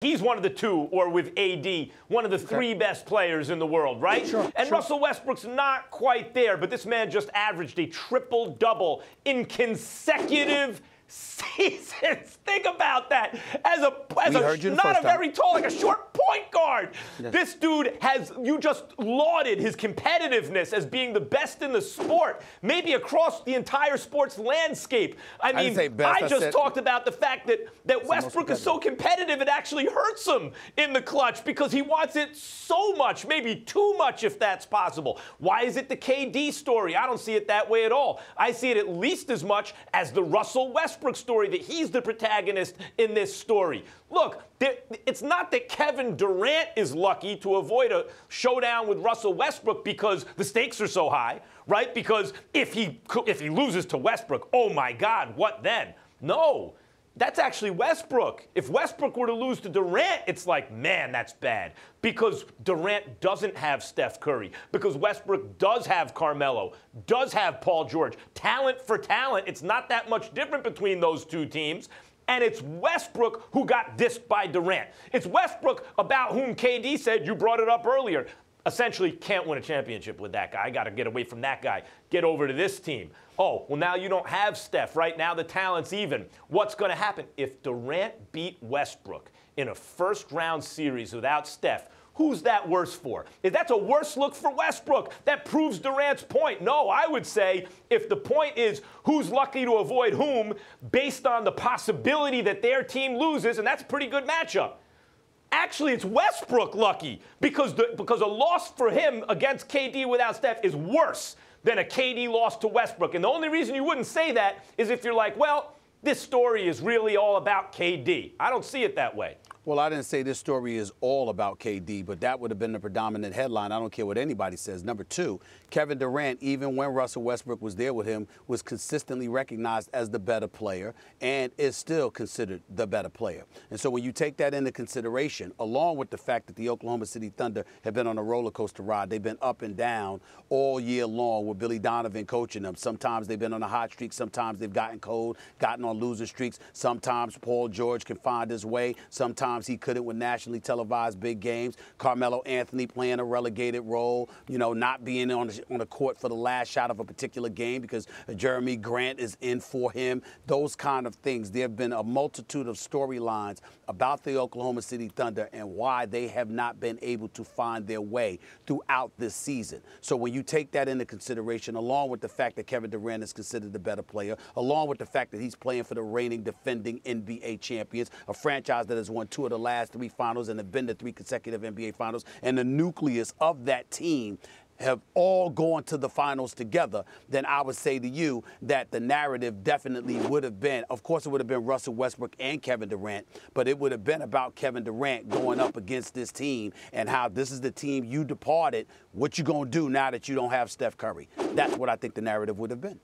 He's one of the two, or with AD, one of the three best players in the world, right? And Russell Westbrook's not quite there, but this man just averaged a triple-double in consecutive seasons. Think about that. As not a very tall, like a short point guard. Yes. This dude you just lauded his competitiveness as being the best in the sport, maybe across the entire sports landscape. I mean, I just talked about the fact that Westbrook is so competitive it actually hurts him in the clutch because he wants it so much, maybe too much if that's possible. Why is it the KD story? I don't see it that way at all. I see it at least as much as the Russell Westbrook story, that he's the protagonist in this story. Look, it's not that Kevin Durant is lucky to avoid a showdown with Russell Westbrook because the stakes are so high, right? Because if he loses to Westbrook, oh my God, what then? No. That's actually Westbrook. If Westbrook were to lose to Durant, it's like, man, that's bad. Because Durant doesn't have Steph Curry. Because Westbrook does have Carmelo, does have Paul George. Talent for talent, it's not that much different between those two teams. And it's Westbrook who got dissed by Durant. It's Westbrook about whom KD said, you brought it up earlier, essentially can't win a championship with that guy. I got to get away from that guy. Get over to this team. Oh, well, now you don't have Steph. Right now the talent's even. What's going to happen? If Durant beat Westbrook in a first-round series without Steph, who's that worse for? If that's a worse look for Westbrook, that proves Durant's point. No, I would say if the point is who's lucky to avoid whom based on the possibility that their team loses, and that's a pretty good matchup. Actually, it's Westbrook lucky because a loss for him against KD without Steph is worse than a KD loss to Westbrook. And the only reason you wouldn't say that is if you're like, well, this story is really all about KD. I don't see it that way. Well, I didn't say this story is all about KD, but that would have been the predominant headline. I don't care what anybody says. Number two, Kevin Durant, even when Russell Westbrook was there with him, was consistently recognized as the better player and is still considered the better player. And so when you take that into consideration, along with the fact that the Oklahoma City Thunder have been on a roller coaster ride, they've been up and down all year long with Billy Donovan coaching them. Sometimes they've been on a hot streak. Sometimes they've gotten cold, gotten on losing streaks. Sometimes Paul George can find his way. Sometimes he couldn't with nationally televised big games. Carmelo Anthony playing a relegated role, not being on the court for the last shot of a particular game because Jeremy Grant is in for him. Those kind of things. There have been a multitude of storylines about the Oklahoma City Thunder and why they have not been able to find their way throughout this season. So when you take that into consideration, along with the fact that Kevin Durant is considered the better player, along with the fact that he's playing for the reigning defending NBA champions, a franchise that has won 2 of the last 3 finals and have been to 3 consecutive NBA finals, and the nucleus of that team have all gone to the finals together, then I would say to you that the narrative definitely would have been, of course it would have been Russell Westbrook and Kevin Durant, but it would have been about Kevin Durant going up against this team and how this is the team you departed, what you gonna do now that you don't have Steph Curry. That's what I think the narrative would have been.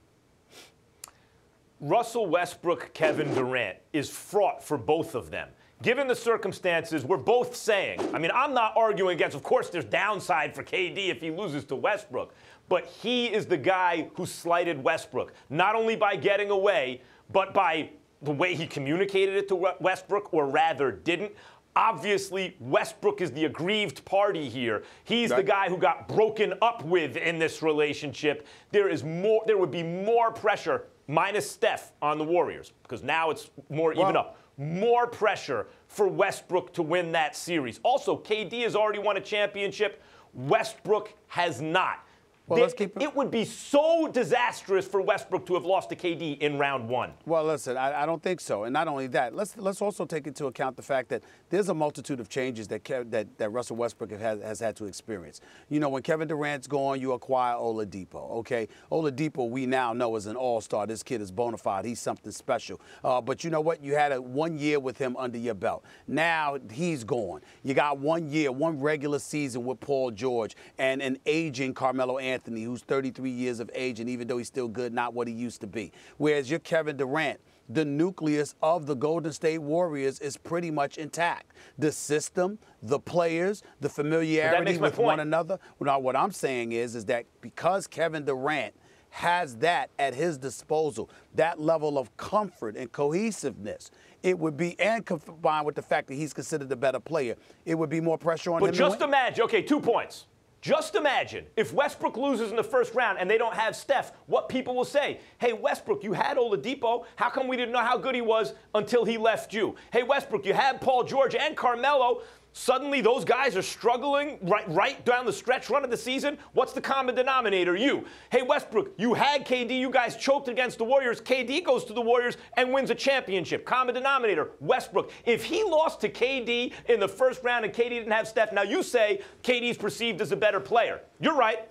Russell Westbrook, Kevin Durant is fraught for both of them. Given the circumstances, we're both saying, I mean, I'm not arguing against, of course, there's downside for KD if he loses to Westbrook, but he is the guy who slighted Westbrook, not only by getting away, but by the way he communicated it to Westbrook, or rather didn't. Obviously, Westbrook is the aggrieved party here. He's the guy who got broken up with in this relationship. There would be more pressure, minus Steph, on the Warriors, because now it's more even up. More pressure for Westbrook to win that series. Also, KD has already won a championship. Westbrook has not. Well, let's keep it would be so disastrous for Westbrook to have lost to KD in round 1. Well, listen, I don't think so. And not only that, let's also take into account the fact that there's a multitude of changes that Russell Westbrook has had to experience. When Kevin Durant's gone, you acquire Oladipo, okay? Oladipo, we now know, is an all-star. This kid is bona fide. He's something special. But you know what? You had 1 year with him under your belt. Now he's gone. You got 1 year, 1 regular season with Paul George and an aging Carmelo Anthony, who's 33 years of age, and even though he's still good, not what he used to be. Whereas you're Kevin Durant, the nucleus of the Golden State Warriors is pretty much intact. The system, the players, the familiarity with one another. Now, what I'm saying is that because Kevin Durant has that at his disposal, that level of comfort and cohesiveness, it would be, and combined with the fact that he's considered the better player, it would be more pressure on him. But just imagine, okay, 2 points. Just imagine if Westbrook loses in the first round and they don't have Steph, what people will say. Hey, Westbrook, you had Oladipo. How come we didn't know how good he was until he left you? Hey, Westbrook, you had Paul George and Carmelo. Suddenly those guys are struggling right down the stretch run of the season. What's the common denominator? You. Hey, Westbrook, you had KD. You guys choked against the Warriors. KD goes to the Warriors and wins a championship. Common denominator, Westbrook. If he lost to KD in the first round and KD didn't have Steph, now you say KD's perceived as a better player. You're right.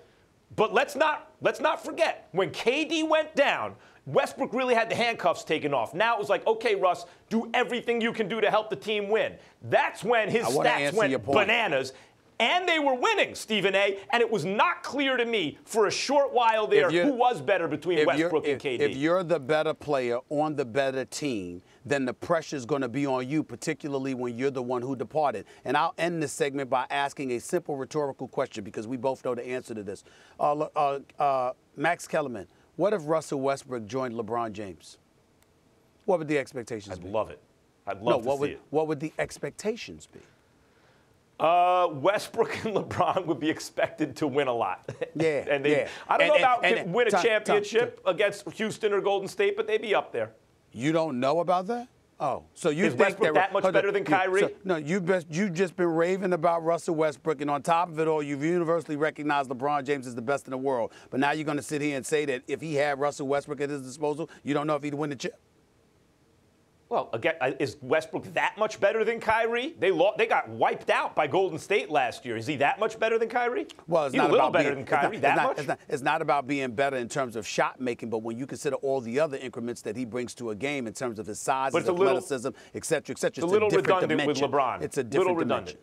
But let's not forget, when KD went down, Westbrook really had the handcuffs taken off. Now it was like, okay, Russ, do everything you can do to help the team win. That's when his stats went bananas. And they were winning, Stephen A. And it was not clear to me for a short while there who was better between Westbrook and KD. If you're the better player on the better team, then the pressure's going to be on you, particularly when you're the one who departed. And I'll end this segment by asking a simple rhetorical question because we both know the answer to this. Max Kellerman, what if Russell Westbrook joined LeBron James? What would the expectations be? I'd love it. I'd love to see it. What would the expectations be? Westbrook and LeBron would be expected to win a lot. Yeah, I don't know about win a championship against Houston or Golden State, but they'd be up there. You don't know about that? Oh, so you Is think Westbrook that much better than Kyrie? No, you've just been raving about Russell Westbrook, and on top of it all, you've universally recognized LeBron James is the best in the world. But now you're going to sit here and say that if he had Russell Westbrook at his disposal, you don't know if he'd win the chip. Well, again, is Westbrook that much better than Kyrie? They got wiped out by Golden State last year. Is he that much better than Kyrie? Well, it's He's not a little about better than Kyrie. It's not about being better in terms of shot making, but when you consider all the other increments that he brings to a game in terms of his size, his athleticism, et cetera, it's a little different redundant dimension. with LeBron. It's a different dimension.